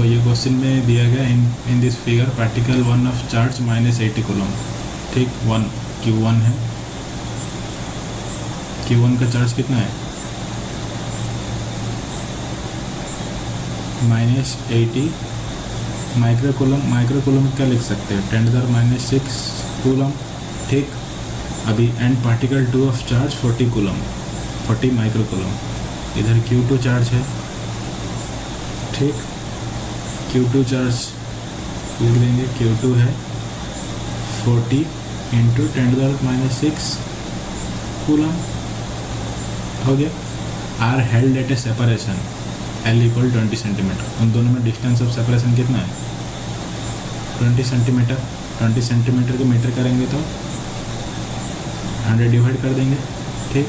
तो ये क्वेश्चन में दिया गया in this figure particle 1 of charge -80 coulomb, ठीक। 1 Q1 है, Q1 का चार्ज कितना है -80 माइक्रोकूलम। माइक्रोकूलम क्या लिख सकते हैं 10⁻⁻6 कूलम, ठीक। अभी and particle 2 of charge 40 coulomb, 40 microcoulomb. इधर Q2 चार्ज है, ठीक। Q2 चार्ज लिख देंगे, Q2 है 40 इंटू 10⁻⁻6 कूलम, हो गया। Are held at a separation L = 20 centimetre. उन दोनों में डिस्टेंस ऑफ सेपरेशन कितना है 20 सेंटीमीटर। 20 सेंटीमीटर को मीटर करेंगे तो 100 डिवाइड कर देंगे, ठीक।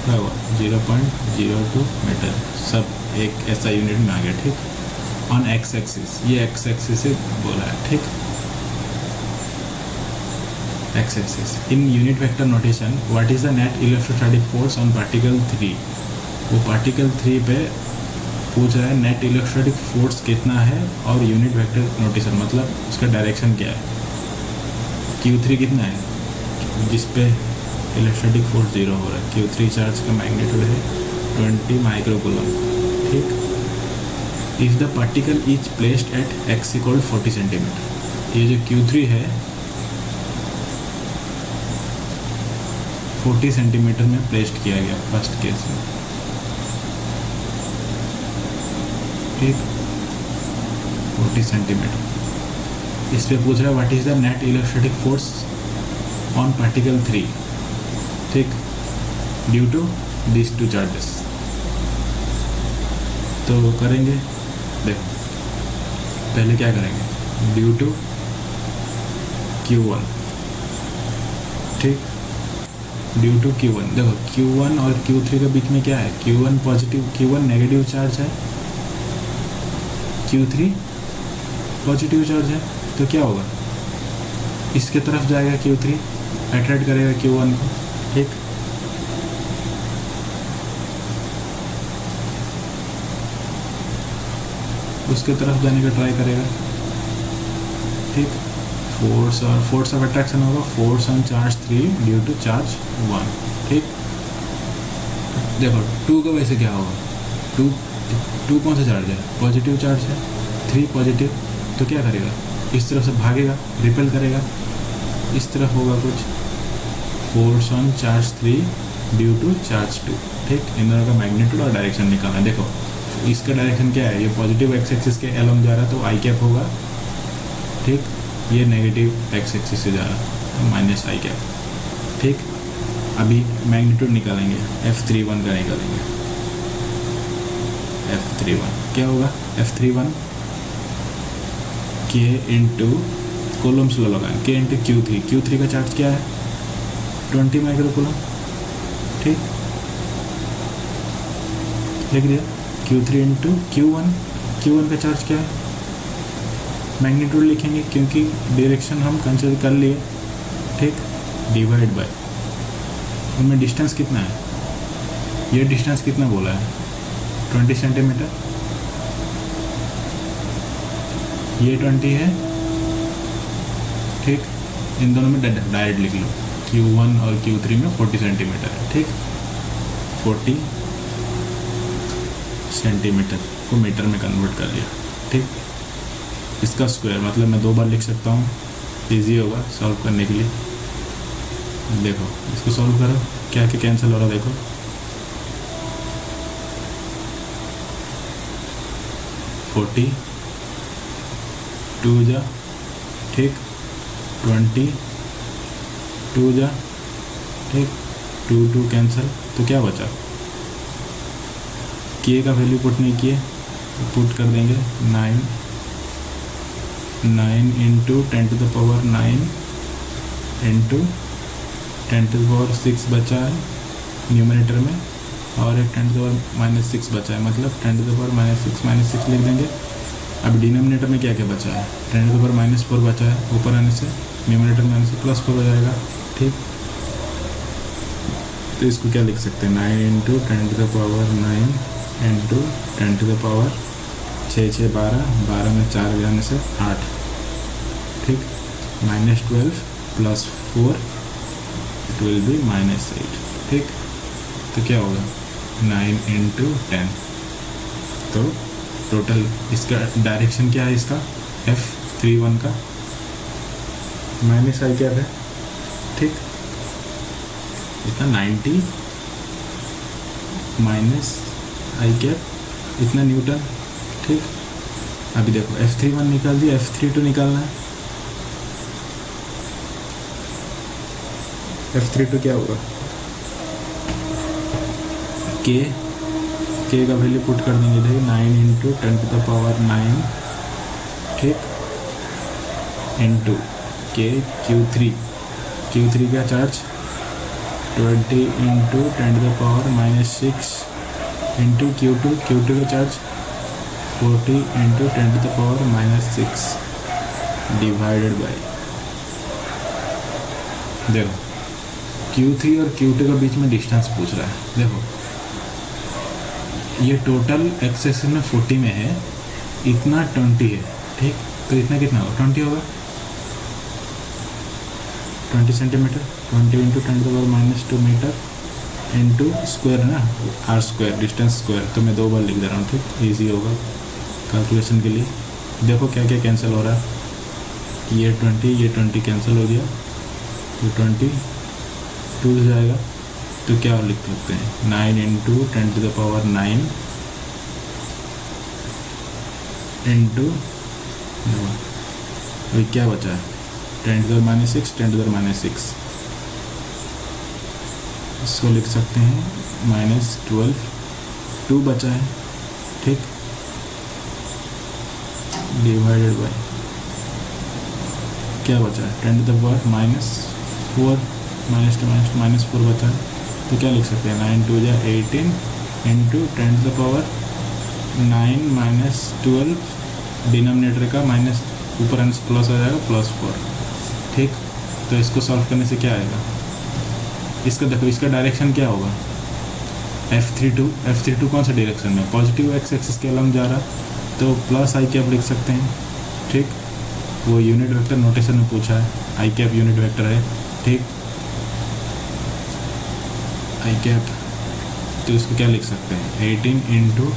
क्या हुआ 0.02 मीटर। सब एक ऐसा यूनिट में आ गया, ठीक। ऑन एक्स एक्सिस, ये एक्स एक्सिस से बोला है, ठीक। X axis in unit vector notation what is the net electrostatic force on particle 3। वो पार्टिकल 3 पे पूछ रहा है नेट इलेक्ट्रोस्टैटिक फोर्स कितना है और यूनिट वेक्टर नोटेशन मतलब उसका डायरेक्शन क्या है। Q3 कितना है जिस पे इलेक्ट्रोस्टैटिक फोर्स 0 हो रहा है। Q3 चार्ज का मैग्नीट्यूड है 20 माइक्रोकूलम, ठीक। If the particle is placed at x = 40 centimetre. ये जो Q3 है 40 सेंटीमीटर में प्लेस्ड किया गया फर्स्ट केस में, ठीक। 40 सेंटीमीटर। इस पे पूछ रहा है what is the net electrostatic force on particle 3, ठीक, ड्यू टू दिस 2 चार्जेस। तो करेंगे, देखो पहले क्या करेंगे ड्यू टू Q1, ठीक। ड्यू टू Q1, देखो Q1 और Q3 के बीच में क्या है Q1 positive, Q1 negative charge है, Q3 पॉजिटिव चार्ज है। तो क्या होगा इसके तरफ जाएगा Q3, अट्रैक्ट करेगा Q1 को, ठीक। उसके तरफ जाने का ट्राई करेगा, ठीक। फोर्स ऑफ अट्रैक्शन होगा force on charge 3 due to charge 1, ठीक। देखो 2 का वैसे क्या होगा 2 कौन सा चार्ज है पॉजिटिव चार्ज है, 3 पॉजिटिव। तो क्या करेगा इस तरफ से भागेगा, रिपेल करेगा, इस तरफ होगा कुछ force on charge 3 due to charge 2, ठीक। इन दोनों का मैग्नीट्यूड और डायरेक्शन निकालना है। देखो इसका डायरेक्शन क्या है, ये पॉजिटिव एक्स एक्सिस के एलोंग जा रहा है तो आई कैप होगा, ठीक। ये नेगेटिव एक्स एक्सिस से जा रहा है तो -i कैप, ठीक। अभी मैग्नीट्यूड निकालेंगे F31 का निकालेंगे। F31 क्या होगा F31 K into coulomb slow लगाएं K इंटू Q3 का चार्ज क्या है 20 माइक्रोकूलम, ठीक। लिख दिया Q3 इंटू Q1 का चार्ज क्या है मैग्नीट्यूड लिखेंगे क्योंकि डायरेक्शन हम कंसिडर कर लिए, ठीक। डिवाइड बाय उनमें डिस्टेंस कितना है, ये डिस्टेंस कितना बोला है 20 सेंटीमीटर, ये 20 है, ठीक। इन दोनों में डायरेक्ट लिख लो Q1 और Q3 में 40 सेंटीमीटर है, ठीक। 40 सेंटीमीटर को मीटर में कन्वर्ट कर लिया, ठीक। इसका स्क्वायर मतलब मैं 2 बार लिख सकता हूँ, इजी होगा सॉल्व करने के लिए। देखो इसको सॉल्व करो क्या क्या कैंसिल हो रहा है, देखो 40 2 जा, ठीक। 20 2 जा, ठीक। 2 कैंसिल तो क्या बचा K का वैल्यू पुट नहीं किए तो पुट कर देंगे 9 इंटू 10⁻9 इंटू 10⁻6 बचा है न्यूमरेटर में और एक 10⁻6 बचा है मतलब 10⁻6 लिख देंगे। अब डिनोमिनेटर में क्या क्या बचा है 10⁻4 बचा है, ऊपर आने से न्यूमरेटर में आने से +4 हो जाएगा, ठीक। तो इसको क्या लिख सकते हैं 9 into 10⁻9 into 10 to the power 6 6 12, 12 में 4 जाने से 8, ठीक, -12 + 4 इट विल बी -8, ठीक। तो क्या होगा 9 × 10। तो टोटल इसका डायरेक्शन क्या है, इसका F31 का -i क्या है, ठीक, इतना 90 -i कैप इतना न्यूटन, ठीक। अभी देखो F31 निकाल दिया, F32 निकालना है। F32 क्या होगा, के का वैल्यू पुट कर देंगे, देखिए 9 × 10 टू द पावर 9, ठीक, इंटू के Q3 का charge 20 × 10 to the power -6 into Q2 का charge 40 × 10 to the power -6 divided by, देखो Q3 और Q2 के बीच में डिस्टेंस पूछ रहा है। देखो ये टोटल एक्स एक्सिस में 40 में है, इतना 20 है, ठीक। तो इतना कितना होगा, 20 होगा, 20 centimetre, 20 × 10 to the power -2 metre into square ना, r² डिस्टेंस स्क्वायर। तो मैं 2 बार लिख दे रहा हूँ, ठीक, इजी होगा कैलकुलेशन के लिए। देखो क्या क्या कैंसिल हो रहा है, ये 20 कैंसिल हो गया, तो 20 2 हो जाएगा। तो क्या लिख सकते हैं, 9 × 10 टू द पावर 9 इंटू, अभी क्या बचा है, 10 टू द -6, 10 टू द -6, इसको लिख सकते हैं -12, 2 बचा है, ठीक, डिवाइडेड बाय क्या बचा है, 10 टू द पावर -4, -4 बचा है। तो क्या लिख सकते हैं, 9 2 = 18 into 10 to the power 9 -12, denominator का माइनस ऊपर प्लस आ जाएगा, +4, ठीक। तो इसको सॉल्व करने से क्या आएगा, इसका देखो इसका डायरेक्शन क्या होगा, F32 कौन सा डायरेक्शन में, पॉजिटिव एक्स एक्सिस के अलग जा रहा, तो +i कैप लिख सकते हैं, ठीक। वो यूनिट वेक्टर नोटेशन में पूछा है, i कैप यूनिट वेक्टर है, ठीक, i कैप। तो इसको क्या लिख सकते हैं, 18 ×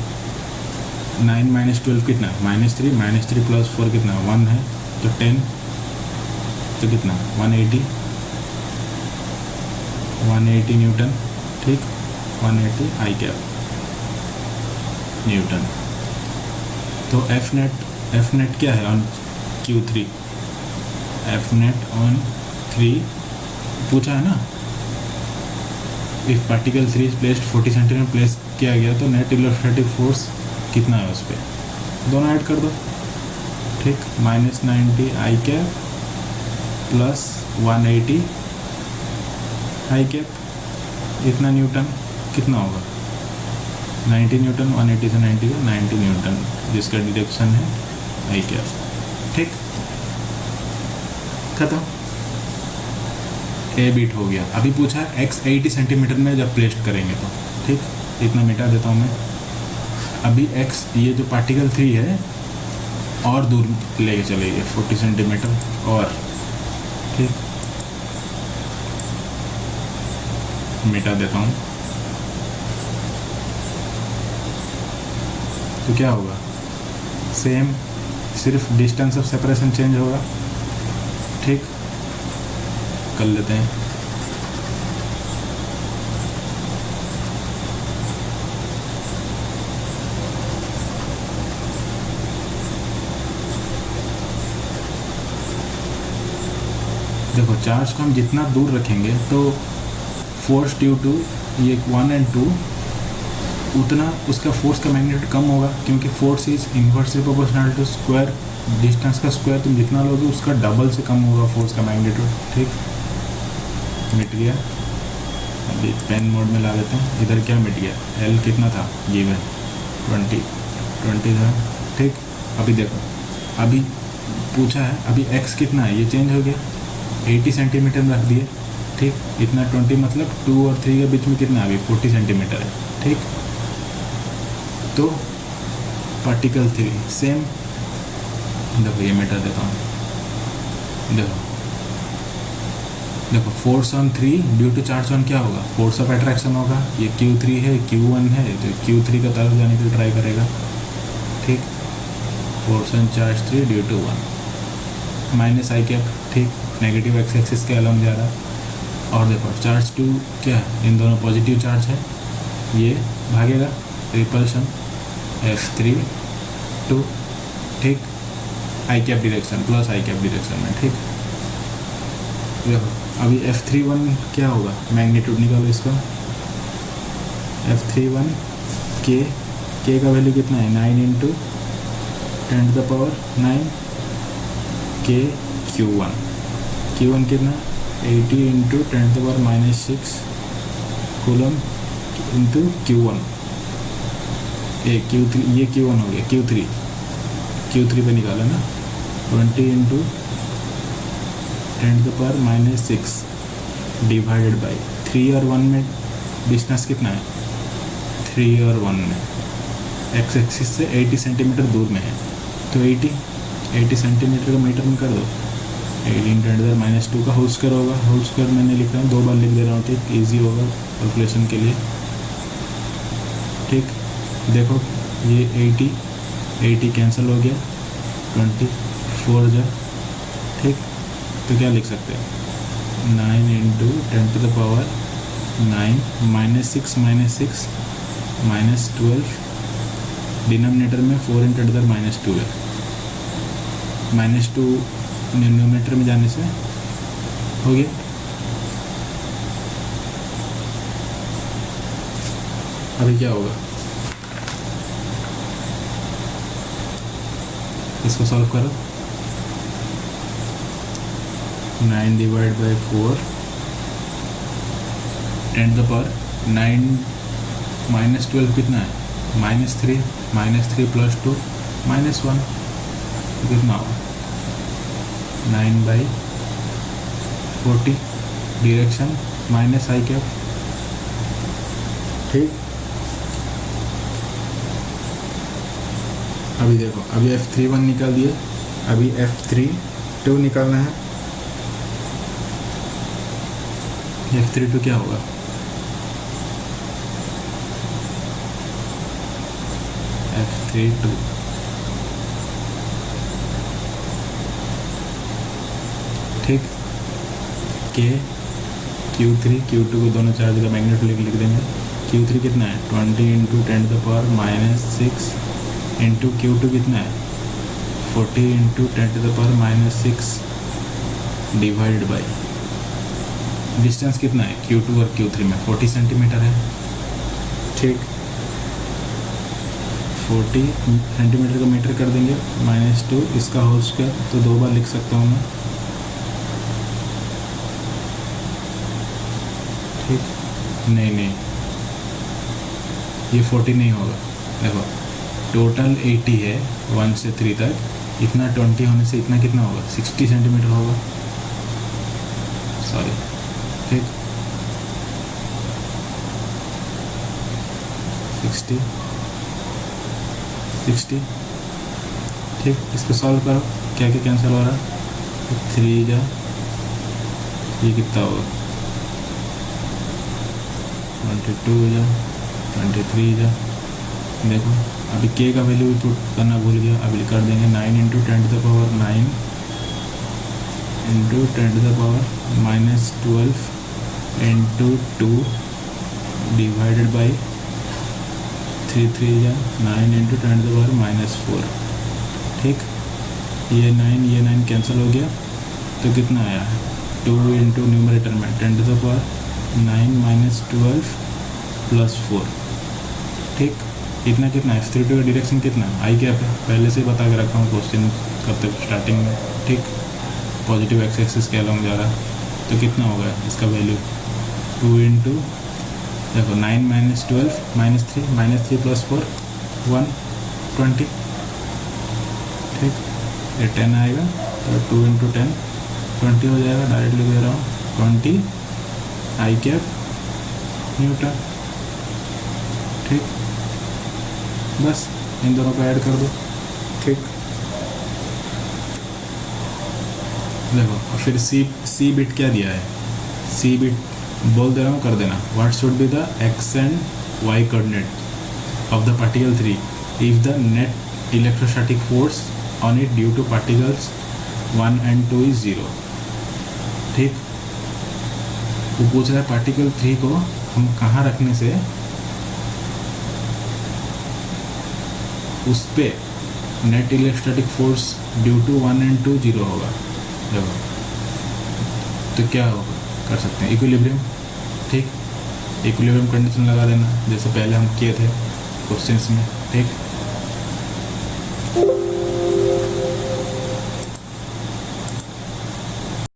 9 -12 कितना, -3 + 4 कितना 1 है, तो 10, तो कितना 180 न्यूटन, ठीक, 180 i कैप न्यूटन। तो F नेट क्या है on Q3, F net on 3 पूछा है ना, if particle 3 is placed 40 centimetre place किया गया, तो नेट इलेक्ट्रोस्टैटिक फोर्स कितना है उस पर, दोनों ऐड कर दो, ठीक, -90 i cap plus 180 i cap, इतना न्यूटन कितना होगा, 90 न्यूटन, 180 से 90 का 90 न्यूटन, जिसका डिरेक्शन है i कैप, ठीक, खत्म, ए बीट हो गया। अभी पूछा है x 80 सेंटीमीटर में जब प्लेस्ड करेंगे तो, ठीक, इतना मिटा देता हूँ मैं। अभी x ये जो पार्टिकल 3 है और दूर लेके चलेंगे 40 सेंटीमीटर और, ठीक, मिटा देता हूँ। तो क्या होगा, सेम, सिर्फ डिस्टेंस ऑफ सेपरेशन चेंज होगा, ठीक, कर लेते हैं। देखो चार्ज को हम जितना दूर रखेंगे तो फोर्स ड्यू टू ये 1 और 2 उतना उसका फोर्स का मैग्नीट्यूड कम होगा, क्योंकि force is inversely proportional to square, distance का स्क्वायर तुम जितना लोगे उसका डबल से कम होगा फोर्स का मैग्नीट्यूड, ठीक, मिट गया। अभी पेन मोड में ला देते हैं, इधर क्या मिट गया, L कितना था गिवन 20 था, ठीक। अभी देखो अभी पूछा है, अभी x कितना है, ये चेंज हो गया, 80 सेंटीमीटर में रख दिए, ठीक, इतना 20 मतलब 2 और 3 के बीच में कितना अभी 40 सेंटीमीटर है, ठीक। तो पार्टिकल 3 सेम, देखो ये मिटा देता हूँ, देखो force on 3 due to charge on क्या होगा, फोर्स ऑफ अट्रैक्शन होगा। ये Q3 है, Q1 है, तो Q3 का तरफ जाने के लिए ट्राई करेगा, ठीक। Force on charge 3 due to 1 minus I cap, ठीक, नेगेटिव एक्स एक्सिस के अलोंग जा रहा। और देखो चार्ज 2 क्या है, इन दोनों पॉजिटिव चार्ज है, ये भागेगा, रिपल्शन F3 2, ठीक, आई कैप डायरेक्शन प्लस आई कैप डायरेक्शन में, ठीक। देखो अभी F31 क्या होगा, मैग्नीट्यूड निकालो इसका, F31 के का वैल्यू कितना है, 9 इंटू 10⁻9 के Q1 कितना, 80 इंटू 10⁻⁻6 कूलम इंटू Q1, ये Q1 हो गया, Q3 पे निकाला ना, 20 इंटू 10⁻⁻6 डिवाइडेड बाई 3 और 1 में डिस्टेंस कितना है, 3 और 1 में एक्स एक्सिस से 80 सेंटीमीटर दूर में है, तो 80 सेंटीमीटर का मीटर में कर दो, 18 10⁻2 का होल स्क्वायर होगा। होल स्क्वायर मैंने लिख रहा हूँ, 2 बार लिख दे रहा हूँ, ठीक, ईजी होगा कैलकुलेशन के लिए, ठीक। देखो ये 80 कैंसिल हो गया, 24 जा, ठीक, तो क्या लिख सकते हैं, 9 इंटू 10⁻9 -6 -12, डिनोमिनेटर में 4 इंटू 10⁻2 है, -2 डिनोमिनेटर में जाने से हो गया। अभी क्या होगा, इसको सॉल्व करो, 9 डिवाइड बाई 4 10⁻9 -12 कितना है, -3 प्लस 2 -1, कितना होगा 9/40, डायरेक्शन माइनस आई कैप, ठीक। अभी देखो, अभी F31 निकाल दिए, अभी F32 निकालना है। F32 क्या होगा, F32 ठीक, के Q2 को दोनों चार्ज का मैग्नेटिक लिख देंगे। Q3 कितना है, 20 इंटू 10⁻⁻6 इंटू Q2 कितना है, 40 इंटू 10⁻⁻6 डिवाइड बाई डिस्टेंस कितना है Q2 और Q3 में 40 सेंटीमीटर है, ठीक। 40 सेंटीमीटर का मीटर कर देंगे, -2 इसका होल स्क्वायर, तो 2 बार लिख सकता हूँ मैं, ठीक। नहीं ये 40 नहीं होगा, देखो टोटल 80 है 1 से 3 तक, इतना 20 होने से इतना कितना होगा, 60 सेंटीमीटर होगा, सॉरी, ठीक, 60, ठीक। इसको सॉल्व करो, क्या क्या कैंसिल हो रहा है, 3 जा, ये कितना होगा 22 जा, 23 जा। देखो अभी के का वैल्यू भी पुट करना भूल गया, अभी कर देंगे 9 into 10⁻9 into 10⁻−12 into 2 divided by 3 जा 9 इंटू 10⁻−4, ठीक। ये 9 कैंसिल हो गया, तो कितना आया, 2 इंटू न्यूमरेटर में 10⁻9 -12 + 4, ठीक। इतना कितना है, F32 का डायरेक्शन कितना आई कैप है, पहले से बता के रखा हूँ क्वेश्चन करते स्टार्टिंग में, ठीक। पॉजिटिव एक्स एक्सिस के अलोंग जा रहा, तो कितना होगा इसका वैल्यू, 2 इंटू देखो 9 -12 -3 + 4 120, ठीक। ये 10 आएगा, तो 2 इंटू 10 20 हो जाएगा, डायरेक्ट लिख दे रहा हूँ 20 आई कैप न्यूटन, ठीक। बस इन दोनों को ऐड कर दो। ठीक, देखो और फिर सी बिट क्या दिया है, सी बिट बोल दे रहा हूँ, कर देना। What should be the x and y coordinate of the particle 3 if the net electrostatic force on it due to particles 1 and 2 is 0। ठीक, वो पूछ रहा है पार्टिकल 3 को हम कहाँ रखने से उस पे net electrostatic force due to 1 and 2 0 होगा। देखो तो क्या होगा, कर सकते हैं इक्विलिब्रियम। ठीक, इक्विलिब्रियम कंडीशन लगा देना जैसे पहले हम किए थे क्वेश्चंस में। ठीक,